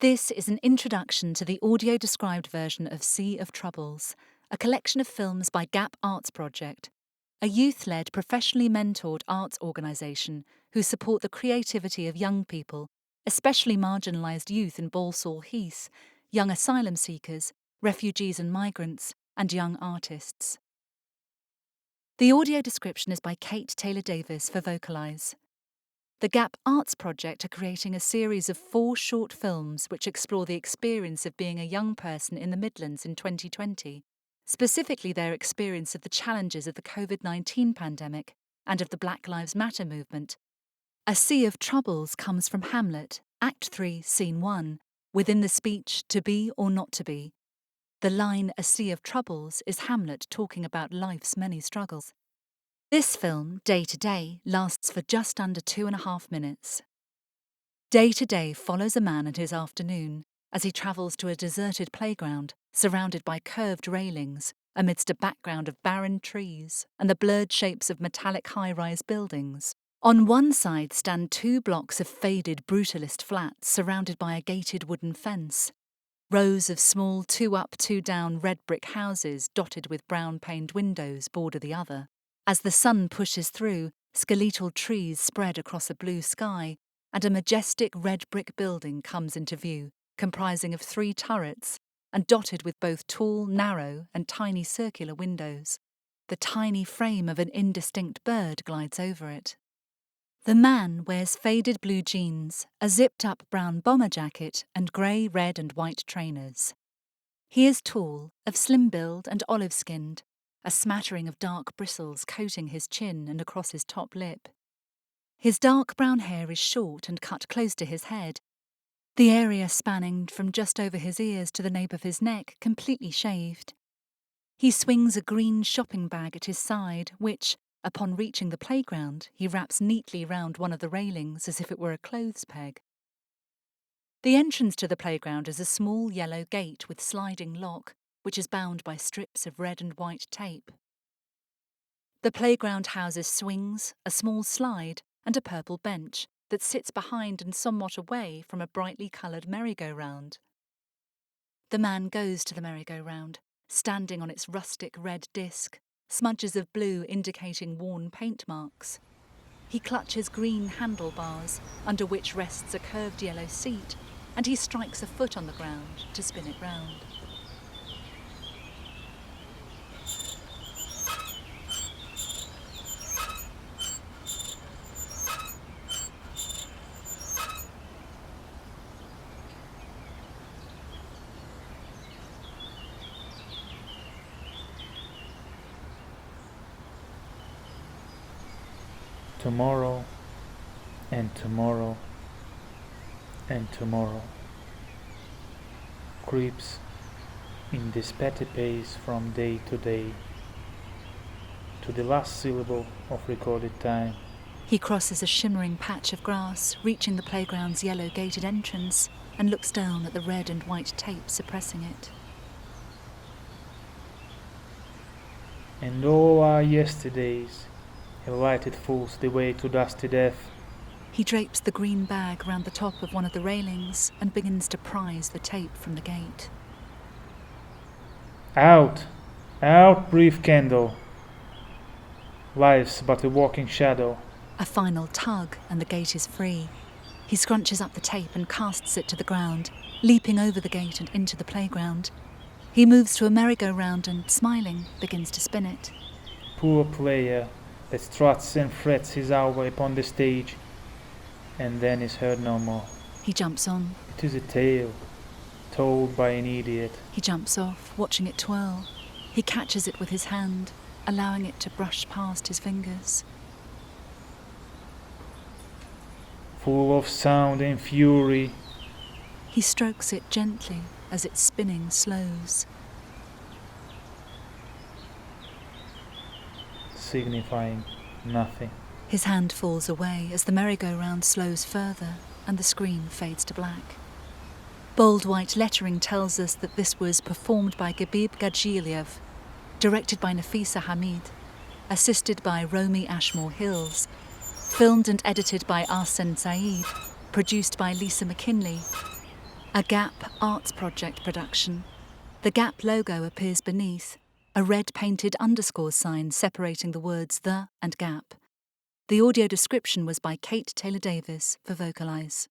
This is an introduction to the audio-described version of Sea of Troubles, a collection of films by Gap Arts Project, a youth-led, professionally mentored arts organisation who support the creativity of young people, especially marginalised youth in Balsall Heath, young asylum seekers, refugees and migrants, and young artists. The audio description is by Kate Taylor-Davis for Vocalise. The Gap Arts Project are creating a series of 4 short films which explore the experience of being a young person in the Midlands in 2020, specifically their experience of the challenges of the COVID-19 pandemic and of the Black Lives Matter movement. A Sea of Troubles comes from Hamlet, Act 3, Scene 1, within the speech To Be or Not to Be. The line A Sea of Troubles is Hamlet talking about life's many struggles. This film, Day to Day, lasts for just under 2.5 minutes. Day to Day follows a man and his afternoon as he travels to a deserted playground surrounded by curved railings amidst a background of barren trees and the blurred shapes of metallic high-rise buildings. On one side stand 2 blocks of faded brutalist flats surrounded by a gated wooden fence. Rows of small 2-up, 2-down red brick houses dotted with brown-paned windows border the other. As the sun pushes through, skeletal trees spread across a blue sky, and a majestic red brick building comes into view, comprising of 3 turrets and dotted with both tall, narrow and tiny circular windows. The tiny frame of an indistinct bird glides over it. The man wears faded blue jeans, a zipped-up brown bomber jacket and grey, red and white trainers. He is tall, of slim build and olive-skinned, a smattering of dark bristles coating his chin and across his top lip. His dark brown hair is short and cut close to his head, the area spanning from just over his ears to the nape of his neck completely shaved. He swings a green shopping bag at his side, which, upon reaching the playground, he wraps neatly round one of the railings as if it were a clothes peg. The entrance to the playground is a small yellow gate with sliding lock, which is bound by strips of red and white tape. The playground houses swings, a small slide, and a purple bench that sits behind and somewhat away from a brightly coloured merry-go-round. The man goes to the merry-go-round, standing on its rustic red disc, smudges of blue indicating worn paint marks. He clutches green handlebars, under which rests a curved yellow seat, and he strikes a foot on the ground to spin it round. Tomorrow, and tomorrow, and tomorrow creeps in this petty pace from day to day, to the last syllable of recorded time. He crosses a shimmering patch of grass, reaching the playground's yellow gated entrance, and looks down at the red and white tape suppressing it. And all our yesterdays have lighted fools the way to dusty death. He drapes the green bag round the top of one of the railings and begins to prise the tape from the gate. Out! Out, brief candle! Life's but a walking shadow. A final tug and the gate is free. He scrunches up the tape and casts it to the ground, leaping over the gate and into the playground. He moves to a merry-go-round and, smiling, begins to spin it. Poor player that struts and frets his hour upon the stage, and then is heard no more. He jumps on. It is a tale told by an idiot. He jumps off, watching it twirl. He catches it with his hand, allowing it to brush past his fingers. Full of sound and fury, He strokes it gently as its spinning slows. signifying nothing. His hand falls away as the merry-go-round slows further and the screen fades to black. Bold white lettering tells us that this was performed by Gabib Gajiliev, directed by Nafisa Hamid, assisted by Romy Ashmore Hills, filmed and edited by Ahsen Sayeed, produced by Lisa McKinley, A Gap Arts Project production. The Gap logo appears beneath, a red painted underscore sign separating the words the and Gap. The audio description was by Kate Taylor Davis for Vocalize.